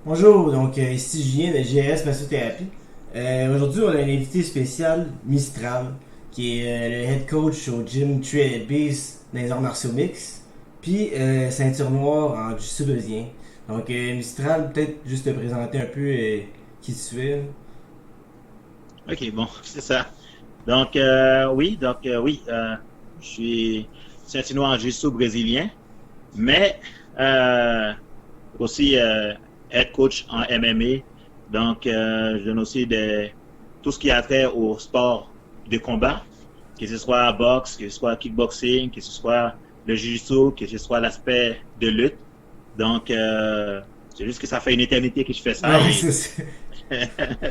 Bonjour, donc ici Julien de GRS Massothérapie. Aujourd'hui, on a un invité spécial, Mistral, qui est le head coach au gym Three Beast dans les arts martiaux mix, puis ceinture noire en jiu-jitsu brésilien. Donc Mistral, peut-être juste te présenter un peu qui tu es. Ok, bon, c'est ça. Oui, je suis ceinture en jiu-jitsu brésilien, mais euh, aussi head coach en MMA. Je donne aussi tout ce qui a trait au sport de combat, que ce soit boxe, que ce soit kickboxing, que ce soit le jiu-jitsu, que ce soit l'aspect de lutte. Donc, c'est juste que ça fait une éternité que je fais ça Ouais, et c'est ça.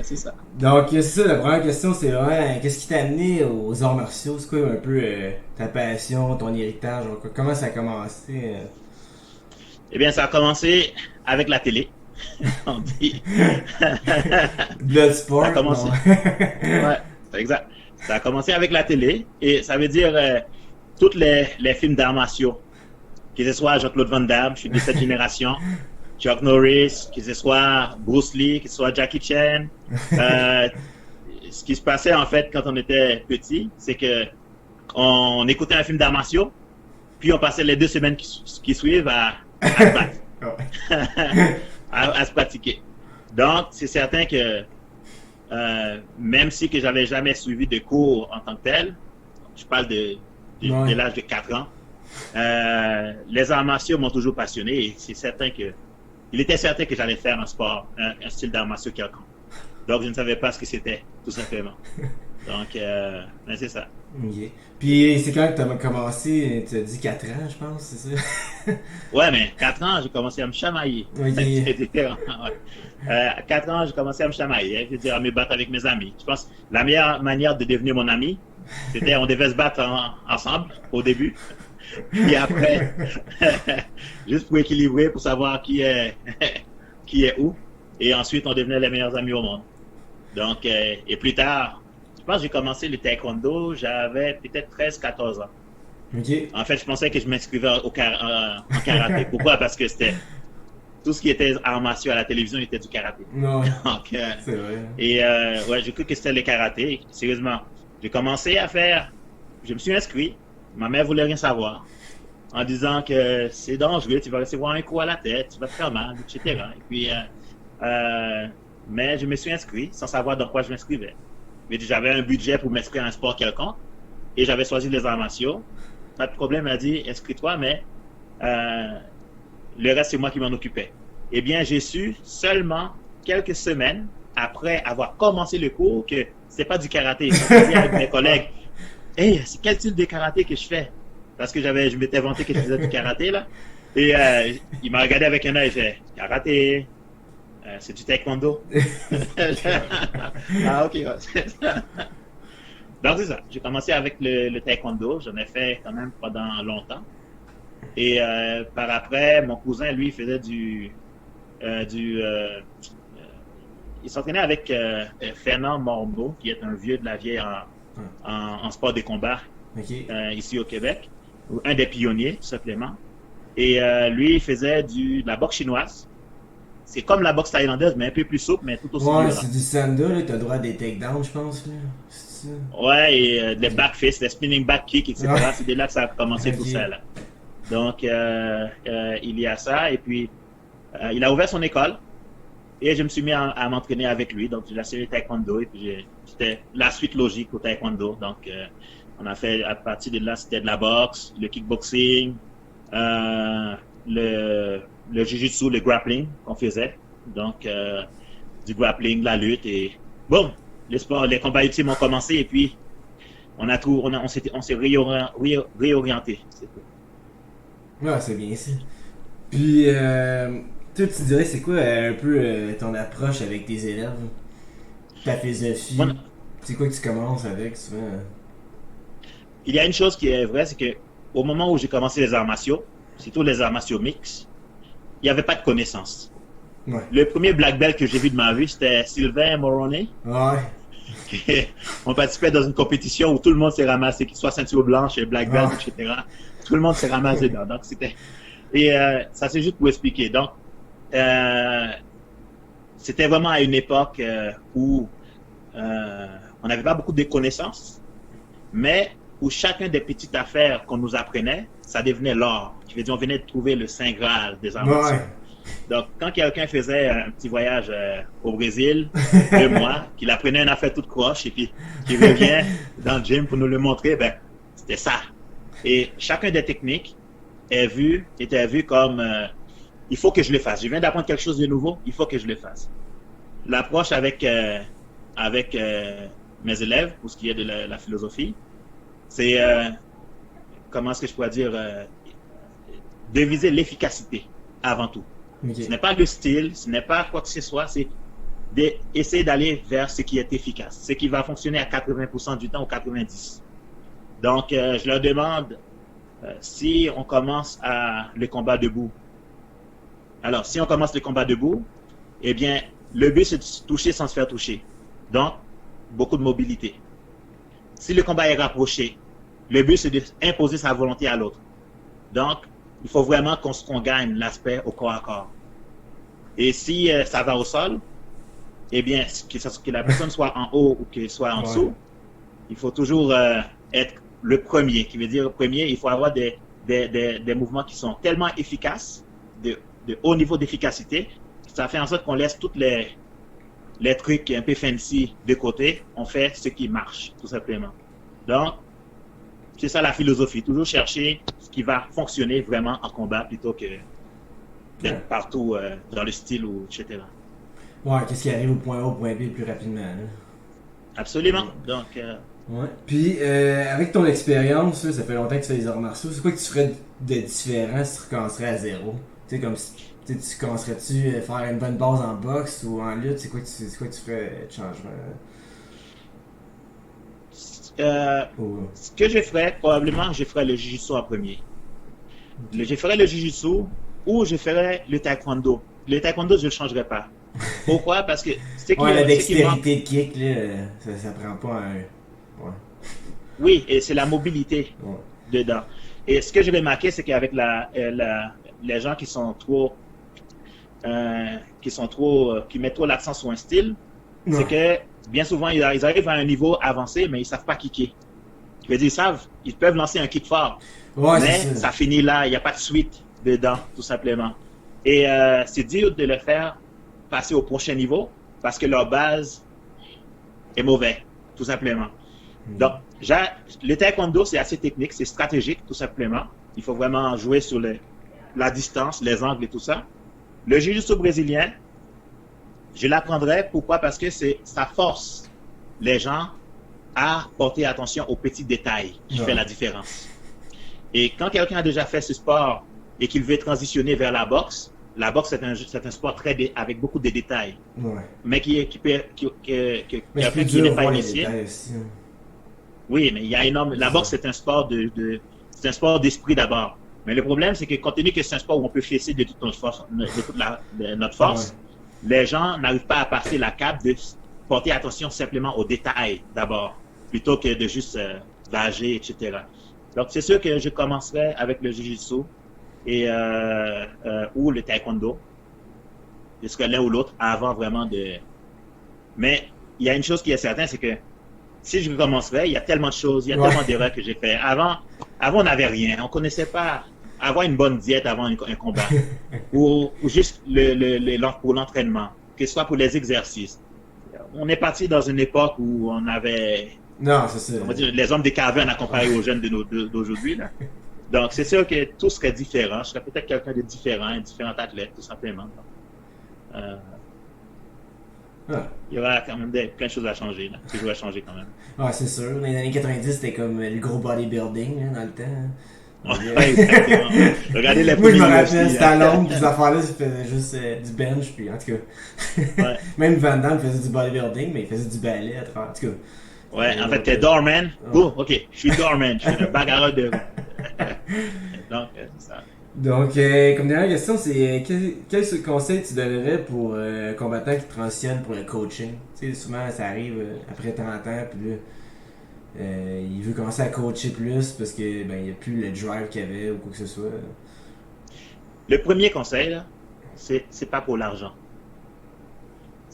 c'est ça. Donc c'est ça, la première question, c'est vraiment qu'est-ce qui t'a amené aux arts martiaux? C'est quoi un peu ta passion, ton héritage? Comment ça a commencé? Eh bien, ça a commencé avec la télé. On dit. Ça a Bloodsport? Non. commencé. Ouais, c'est exact. Ça a commencé avec la télé et ça veut dire tous les films d'arts martiaux, que ce soit Jean-Claude Van Damme, je suis de cette génération, Chuck Norris, que ce soit Bruce Lee, que ce soit Jackie Chan. Euh, Ce qui se passait en fait quand on était petit, c'est que on écoutait un film d'arts martiaux, puis on passait les 2 semaines qui suivent à se battre. À se pratiquer. Donc, c'est certain que même si que j'avais jamais suivi de cours en tant que tel, je parle de Ouais. l'âge de 4 ans, les arts martiaux m'ont toujours passionné et c'est certain que il était certain que j'allais faire un sport, un style d'arts martiaux quelconque. Donc, je ne savais pas ce que c'était, tout simplement. Donc, ben, c'est ça. Ok. Puis c'est quand que t'as commencé? Tu as dit 4 ans, je pense, c'est ça? Ouais, mais 4 ans, j'ai commencé à me chamailler. Ok. C'est différent. Ouais. À 4 ans, j'ai commencé à me chamailler, hein, c'est-à-dire à me battre avec mes amis. Je pense que la meilleure manière de devenir mon ami, c'était on devait se battre ensemble au début. Puis après, juste pour équilibrer, pour savoir qui est où. Et ensuite, on devenait les meilleurs amis au monde. Donc, et plus tard, je pense que j'ai commencé le taekwondo, j'avais peut-être 13 14 ans. Ok. En fait, je pensais que je m'inscrivais en karaté. Pourquoi? Parce que c'était tout ce qui était arts martiaux à la télévision était du karaté. Non, Donc, c'est vrai. ouais, j'ai cru que c'était le karaté. Sérieusement, j'ai commencé à faire. Je me suis inscrit. Ma mère voulait rien savoir en disant que c'est dangereux, tu vas recevoir un coup à la tête, tu vas te faire mal, etc. Et puis, euh, mais je me suis inscrit sans savoir dans quoi je m'inscrivais. Mais j'avais un budget pour m'inscrire à un sport quelconque et j'avais choisi les arts martiaux. Pas de problème, elle a dit inscris-toi, mais euh, le reste, c'est moi qui m'en occupais. Eh bien, j'ai su seulement quelques semaines après avoir commencé le cours que c'est pas du karaté. Quand je dis avec mes collègues, hey, c'est quel style de karaté que je fais? Parce que je m'étais vanté que je faisais du karaté, là. Et il m'a regardé avec un œil, il fait, karaté, c'est du taekwondo. Ah, ok. Ouais. Donc, c'est ça. J'ai commencé avec le taekwondo. J'en ai fait quand même pendant longtemps. Et par après, mon cousin, lui, faisait du il s'entraînait avec Fernand Morneau, qui est un vieux de la vieille en sport de combat Ok. ici au Québec, un des pionniers, tout simplement. Et lui, il faisait de la boxe chinoise. C'est comme la boxe thaïlandaise, mais un peu plus souple, mais tout aussi Ouais, violent. c'est du sanda, là, t'as le droit à des takedowns, je pense, là. C'est ça? Ouais, et des Ok. backfists, des spinning back kicks, etc. Ouais. C'est de là que ça a commencé tout Ok. ça, là. Donc, il y a ça. Et puis, il a ouvert son école. Et je me suis mis à m'entraîner avec lui. Donc, j'ai essayé le taekwondo. Et puis, c'était la suite logique au taekwondo. Donc, on a fait, à partir de là, c'était de la boxe, le kickboxing, euh, le, le jiu-jitsu, le grappling qu'on faisait. Donc, du grappling, de la lutte. Et bon, les combats ultimes ont commencé. Et puis, on s'est réorienté. C'est tout. Ouais, c'est bien ça. Puis, toi, tu dirais, c'est quoi un peu ton approche avec tes élèves? Ta philosophie? Mon- C'est quoi que tu commences avec souvent? il y a une chose qui est vraie, c'est que au moment où j'ai commencé les arts martiaux, surtout les arts martiaux mix, il n'y avait pas de connaissances. Ouais. Le premier black belt que j'ai vu de ma vie, c'était Sylvain Moroney. Ouais. On participait dans une compétition où tout le monde s'est ramassé, qu'il soit ceinture blanche, black belt, Ah. etc. Tout le monde s'est ramassé dedans. Donc, c'était. Et ça, c'est juste pour expliquer. Donc, euh, c'était vraiment à une époque où on n'avait pas beaucoup de connaissances, mais où chacun des petites affaires qu'on nous apprenait, ça devenait l'or. Je veux dire, on venait de trouver le Saint Graal des arts martiaux. Ouais. Donc, quand quelqu'un faisait un petit voyage au Brésil, 2 mois, qu'il apprenait une affaire toute croche et puis qu'il revient dans le gym pour nous le montrer, ben, c'était ça. Et chacun des techniques était vu comme il faut que je le fasse. Je viens d'apprendre quelque chose de nouveau, il faut que je le fasse. L'approche avec mes élèves, pour ce qui est de la philosophie, c'est, comment est-ce que je pourrais dire, de viser l'efficacité avant tout. Ok. Ce n'est pas le style, ce n'est pas quoi que ce soit, c'est d'essayer d'aller vers ce qui est efficace, ce qui va fonctionner à 80% du temps ou 90%. Donc, je leur demande si on commence le combat debout. Alors, si on commence le combat debout, eh bien, le but, c'est de se toucher sans se faire toucher. Donc, beaucoup de mobilité. Si le combat est rapproché, le but, c'est d'imposer sa volonté à l'autre. Donc, il faut vraiment qu'on gagne l'aspect au corps à corps. Et si ça va au sol, eh bien, que la personne soit en haut ou qu'elle soit en dessous, il faut toujours être le premier. Qui veut dire, premier, il faut avoir des mouvements qui sont tellement efficaces, de haut niveau d'efficacité, ça fait en sorte qu'on laisse tous les trucs un peu fancy de côté, on fait ce qui marche, tout simplement. Donc, c'est ça la philosophie, toujours chercher ce qui va fonctionner vraiment en combat plutôt que d'être partout dans le style, ou etc. Ouais, qu'est-ce qui arrive au point A, au point B le plus rapidement, là. Absolument. Donc, ouais. Puis, avec ton expérience, là, ça fait longtemps que tu fais les arts martiaux, c'est quoi que tu ferais de différent si tu recommencerais à zéro? Tu sais, comme si tu commencerais-tu à faire une bonne base en boxe ou en lutte? C'est quoi que tu ferais de changement? Ce que je ferais, probablement, je ferais le jiu-jitsu en premier. Je ferais le jiu-jitsu ou je ferais le taekwondo. Le taekwondo, je ne le changerais pas. Pourquoi? Parce que la dextérité de kick, là, ça prend pas un... Ouais. Oui, et c'est la mobilité dedans. Et ce que j'ai remarqué, c'est qu'avec les gens qui mettent trop l'accent sur un style, c'est que bien souvent, ils arrivent à un niveau avancé, mais ils savent pas kicker. Je veux dire, ils peuvent lancer un kick fort, mais ça finit là, il n'y a pas de suite dedans, tout simplement. Et c'est dur de le faire passer au prochain niveau parce que leur base est mauvaise, tout simplement. Donc, le taekwondo, c'est assez technique, c'est stratégique, tout simplement. Il faut vraiment jouer sur la distance, les angles et tout ça. Le jiu-jitsu brésilien, je l'apprendrai. Pourquoi? Parce que ça force les gens à porter attention aux petits détails qui font la différence. Et quand quelqu'un a déjà fait ce sport et qu'il veut transitionner vers la boxe, c'est un sport avec beaucoup de détails, mais qui n'est pas initié. Oui, mais il y a énormément. La boxe, c'est un sport c'est un sport d'esprit d'abord. Mais le problème, c'est que compte tenu que c'est un sport où on peut fesser de toute notre force, les gens n'arrivent pas à passer la cape de porter attention simplement aux détails d'abord, plutôt que de juste vager, etc. Donc, c'est sûr que je commencerai avec le jiu-jitsu ou le taekwondo. Je serai l'un ou l'autre avant vraiment de... Mais il y a une chose qui est certaine, c'est que si je commencerais, il y a tellement de choses, il y a tellement d'erreurs que j'ai fait. Avant, on n'avait rien. On connaissait pas avoir une bonne diète avant un combat. ou juste pour l'entraînement, que ce soit pour les exercices. On est parti dans une époque où on avait... Non, c'est ça. On va dire les hommes des cavernes à comparer aux jeunes d'aujourd'hui, là. Donc, c'est sûr que tout serait différent. Je serais peut-être quelqu'un de différent, un différent athlète, tout simplement. Il y aura quand même plein de choses à changer, là. Toujours à changer quand même. Ah, c'est sûr. Dans les années 90, c'était comme le gros bodybuilding, là, dans le temps. Ouais, exactement. Regardez les Moi, je me rappelle, c'était à Londres, ces affaires-là, ils faisaient juste du bench, puis en tout cas. Même Van Damme faisait du bodybuilding, mais il faisait du ballet à travers. En tout cas. Ouais, en fait, t'es doorman. Oh, ok, je suis doorman, je suis un bagarreur de. Donc, c'est ça. Donc, comme dernière question, c'est quel conseil tu donnerais pour un combattant qui transitionne pour le coaching? Tu sais, souvent, ça arrive après 30 ans, puis là, il veut commencer à coacher plus parce que il n'y a plus le drive qu'il avait ou quoi que ce soit. Le premier conseil, là, c'est pas pour l'argent.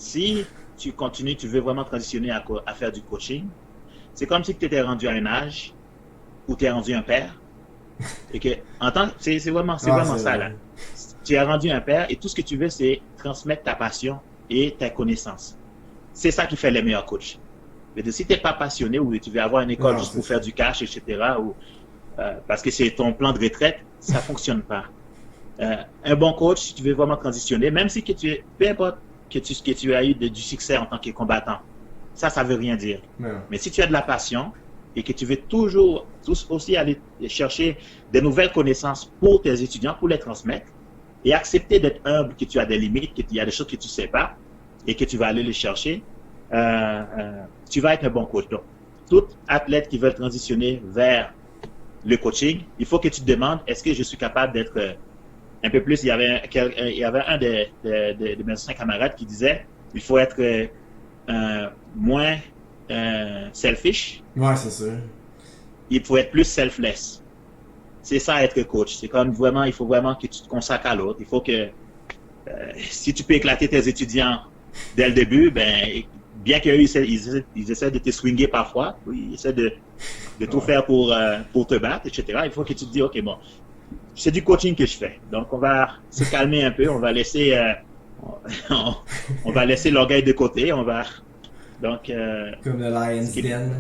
si tu continues, tu veux vraiment transitionner à faire du coaching, c'est comme si tu étais rendu à un âge où tu es rendu un père et que c'est Ah, vraiment c'est ça vrai. là. Tu es rendu un père et tout ce que tu veux, c'est transmettre ta passion et ta connaissance. C'est ça qui fait les meilleurs coachs. Mais si tu n'es pas passionné ou tu veux avoir une école Non, juste c'est pour ça. faire du cash, etc., ou parce que c'est ton plan de retraite, ça fonctionne pas. Un bon coach, si tu veux vraiment transitionner, même si peu importe que tu as eu du succès en tant que combattant, ça veut rien dire. Non. Mais si tu as de la passion et que tu veux toujours aussi aller chercher des nouvelles connaissances pour tes étudiants, pour les transmettre, et accepter d'être humble, que tu as des limites, qu'il y a des choses que tu ne sais pas et que tu vas aller les chercher, tu vas être un bon coach. Donc, tout athlète qui veut transitionner vers le coaching, il faut que tu te demandes, est-ce que je suis capable d'être un peu plus? Il y avait un de mes anciens camarades qui disait, il faut être moins selfish, Ouais, c'est sûr. il faut être plus selfless. C'est ça être coach. C'est comme vraiment, il faut vraiment que tu te consacres à l'autre. Il faut que si tu peux éclater tes étudiants dès le début, ben, bien qu'eux, ils essaient de te swinger parfois, oui, ils essaient de tout Ouais. faire pour te battre, etc. Il faut que tu te dis, OK, bon, c'est du coaching que je fais. Donc, on va se calmer un peu, on va laisser, on, on va laisser l'orgueil de côté, donc, Comme le ce Lion's qui est, Den.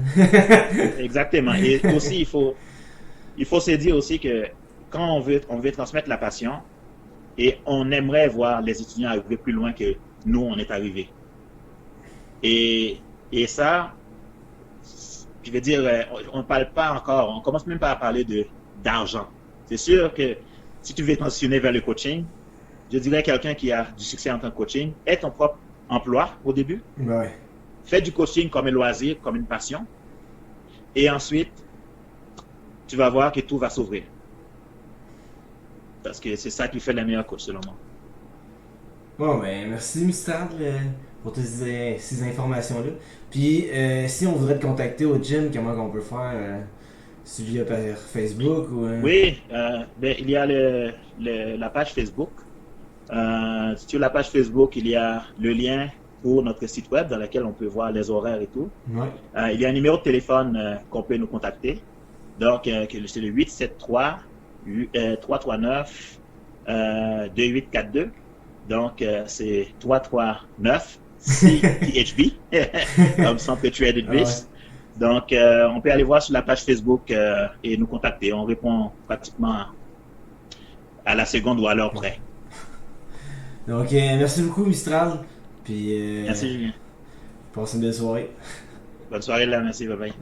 exactement. Et aussi, il faut se dire aussi que quand on veut transmettre la passion, et on aimerait voir les étudiants arriver plus loin que nous, on est arrivés. Et ça, je veux dire, on ne parle pas encore, on commence même pas à parler d'argent. C'est sûr que si tu veux transitionner vers le coaching, je dirais quelqu'un qui a du succès en tant que coaching, aie ton propre emploi au début, Ouais. fais du coaching comme un loisir, comme une passion, et ensuite, tu vas voir que tout va s'ouvrir. Parce que c'est ça qui fait les meilleurs coachs, selon moi. Bon, ben, merci Mistral pour toutes ces informations-là. Puis, si on voudrait te contacter au gym, comment on peut faire? Si via par Facebook ou. Oui, ben, il y a la page Facebook. Sur la page Facebook, il y a le lien pour notre site web dans lequel on peut voir les horaires et tout. Ouais. Il y a un numéro de téléphone qu'on peut nous contacter. Donc, c'est le 873 339 2842. Donc, c'est 339 CTHB, comme Centre Trade Ah ouais. Advice. Donc, on peut aller voir sur la page Facebook et nous contacter. On répond pratiquement à la seconde ou à l'heure près. Donc, merci beaucoup Mistral. Puis, Merci, Julien. passe une belle soirée. Bonne soirée là, merci, bye bye.